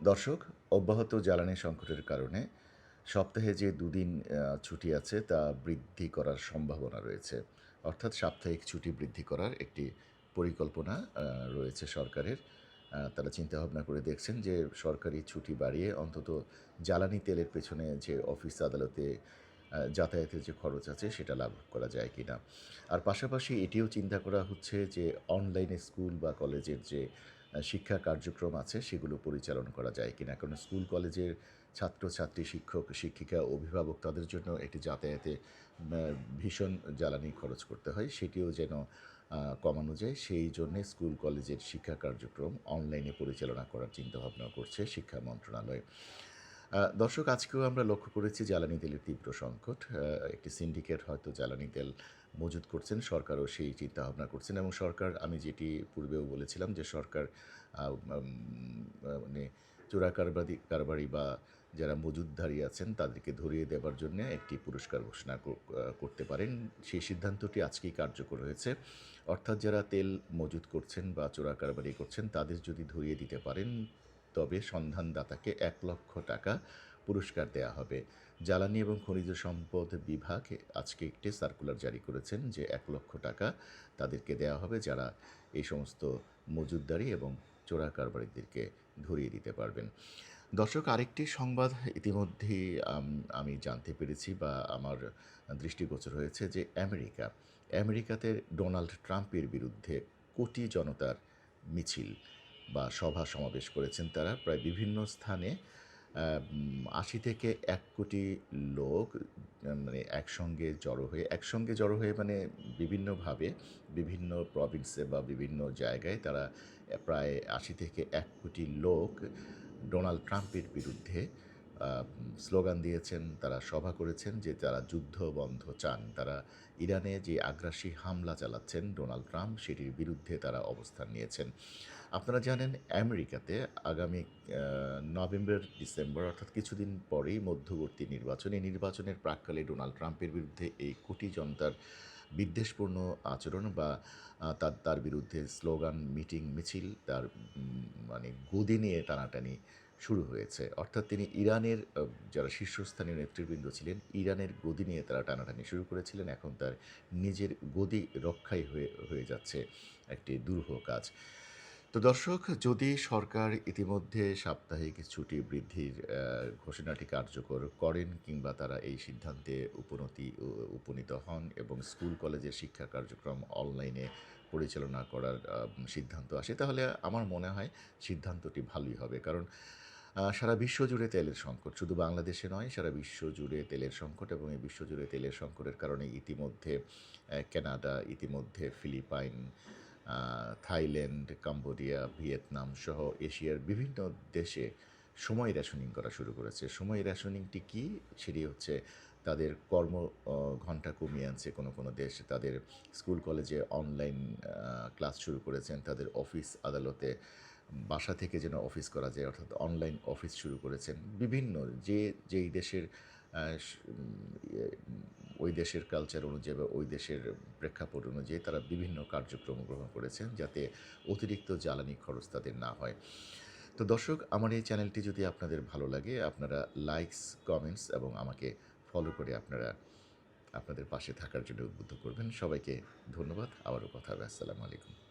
দর্শক, অব্যাহত জ্বালানি সংকটের কারণে সপ্তাহে যে দুদিন ছুটি আছে তা বৃদ্ধি করার সম্ভাবনা রয়েছে। অর্থাৎ সাপ্তাহিক ছুটি বৃদ্ধি করার একটি পরিকল্পনা রয়েছে সরকারের। তারা চিন্তাভাবনা করে দেখছেন যে সরকারি ছুটি বাড়িয়ে অন্তত জ্বালানি তেলের পেছনে যে অফিস আদালতে যাতায়াতের যে খরচ আছে সেটা লাঘব করা যায় কিনা। আর পাশাপাশি এটিও চিন্তা করা হচ্ছে যে অনলাইনে স্কুল বা কলেজের যে শিক্ষা কার্যক্রম আছে সেগুলো পরিচালনা করা যায় কিনা। কারণ স্কুল কলেজের ছাত্রছাত্রী, শিক্ষক, শিক্ষিকা, অভিভাবক তাদের জন্য এটি যাতায়াতে ভীষণ জ্বালানি খরচ করতে হয়। সেটিও যেন কমানো যায়। সেই জন্যে স্কুল কলেজের শিক্ষা কার্যক্রম অনলাইনে পরিচালনা করার চিন্তাভাবনা করছে শিক্ষা মন্ত্রণালয়। দর্শক, আজকেও আমরা লক্ষ্য করেছি জ্বালানি তেলের তীব্র সংকট। একটি সিন্ডিকেট হয়তো জ্বালানি তেল মজুত করছেন। সরকারও সেই চিন্তাভাবনা করছেন এবং সরকার, আমি যেটি পূর্বেও বলেছিলাম যে সরকার উম মানে কারবারি বা যারা মজুতধারী আছেন তাদেরকে ধরিয়ে দেবার জন্যে একটি পুরস্কার ঘোষণা করতে পারেন। সেই সিদ্ধান্তটি আজকেই কার্যকর হয়েছে। অর্থাৎ যারা তেল মজুত করছেন বা চোরাকারবারি করছেন তাদের যদি ধরিয়ে দিতে পারেন, তবে সন্ধানদাতাকে ৳১,০০,০০০ পুরস্কার দেয়া হবে। জ্বালানি এবং খনিজ সম্পদ বিভাগ আজকে একটি সার্কুলার জারি করেছেন যে ৳১,০০,০০০ তাদেরকে দেয়া হবে যারা এই সমস্ত মজুতদারি এবং চোরাকারবারিদেরকে ধরিয়ে দিতে পারবেন। দর্শক, আরেকটি সংবাদ ইতিমধ্যেই আমি জানতে পেরেছি বা আমার দৃষ্টিগোচর হয়েছে যে আমেরিকাতে ডোনাল্ড ট্রাম্পের বিরুদ্ধে কোটি জনতার মিছিল বা সভা সমাবেশ করেছেন তারা প্রায় বিভিন্ন স্থানে। ৮০ থেকে ১,০০,০০,০০০ লোক মানে একসঙ্গে জড়ো হয়ে মানে বিভিন্নভাবে বিভিন্ন প্রভিন্সে বা বিভিন্ন জায়গায় তারা প্রায় ৮০ থেকে ১,০০,০০,০০০ লোক ডোনাল্ড ট্রাম্পের বিরুদ্ধে স্লোগান দিয়েছেন, তারা সভা করেছেন যে তারা যুদ্ধ বন্ধ চান। তারা ইরানে যে আগ্রাসী হামলা চালাচ্ছেন ডোনাল্ড ট্রাম্প সেটির বিরুদ্ধে তারা অবস্থান নিয়েছেন। আপনারা জানেন আমেরিকাতে আগামী নভেম্বর-ডিসেম্বর অর্থাৎ কিছুদিন পরেই মধ্যবর্তী নির্বাচন। এই নির্বাচনের প্রাক্কালে ডোনাল্ড ট্রাম্পের বিরুদ্ধে এই কোটি জনতার বিদ্বেষপূর্ণ আচরণ বা তার বিরুদ্ধে স্লোগান, মিটিং, মিছিল, তার মানে গদি নিয়ে টানাটানি শুরু হয়েছে। অর্থাৎ তিনি ইরানের যারা শীর্ষস্থানীয় নেতৃবৃন্দ ছিলেন, ইরানের গদি নিয়ে তারা টানাটানি শুরু করেছিলেন। এখন তার নিজের গদি রক্ষাই হয়ে যাচ্ছে একটি দুরূহ কাজ। তো দর্শক, যদি সরকার ইতিমধ্যে সাপ্তাহিক ছুটি বৃদ্ধির ঘোষণাটি কার্যকর করেন কিংবা তারা এই সিদ্ধান্তে উপনীত হন এবং স্কুল কলেজের শিক্ষা কার্যক্রম অনলাইনে পরিচালনা করার সিদ্ধান্ত আসে, তাহলে আমার মনে হয় সিদ্ধান্তটি ভালোই হবে। কারণ সারা বিশ্ব জুড়ে তেলের সংকট, শুধু বাংলাদেশে নয়, সারা বিশ্ব জুড়ে তেলের সংকট এবং এই বিশ্বজুড়ে তেলের সংকটের কারণে ইতিমধ্যে কানাডা, ইতিমধ্যে ফিলিপাইন, থাইল্যান্ড, কম্বোডিয়া, ভিয়েতনাম সহ এশিয়ার বিভিন্ন দেশে সময় রেশনিং করা শুরু করেছে। সময় রেশনিংটি কী? সেটি হচ্ছে তাদের ঘন্টা কমিয়ে আনছে কোনো দেশ। তাদের স্কুল কলেজে অনলাইন ক্লাস শুরু করেছেন। তাদের অফিস আদালতে বাসা থেকে যেন অফিস করা যায়, অর্থাৎ অনলাইন অফিস শুরু করেছেন। বিভিন্ন যেই দেশের ওই দেশের কালচার অনুযায়ী বা ওই দেশের প্রেক্ষাপট অনুযায়ী তারা বিভিন্ন কার্যক্রম গ্রহণ করেছেন যাতে অতিরিক্ত জ্বালানি খরচ তাদের না হয়। তো দর্শক, আমার এই চ্যানেলটি যদি আপনাদের ভালো লাগে, আপনারা লাইকস, কমেন্টস এবং আমাকে ফলো করে আপনারা আপনাদের পাশে থাকার জন্য উদ্বুদ্ধ করবেন। সবাইকে ধন্যবাদ। আবারও কথা হবে। আসসালামু আলাইকুম।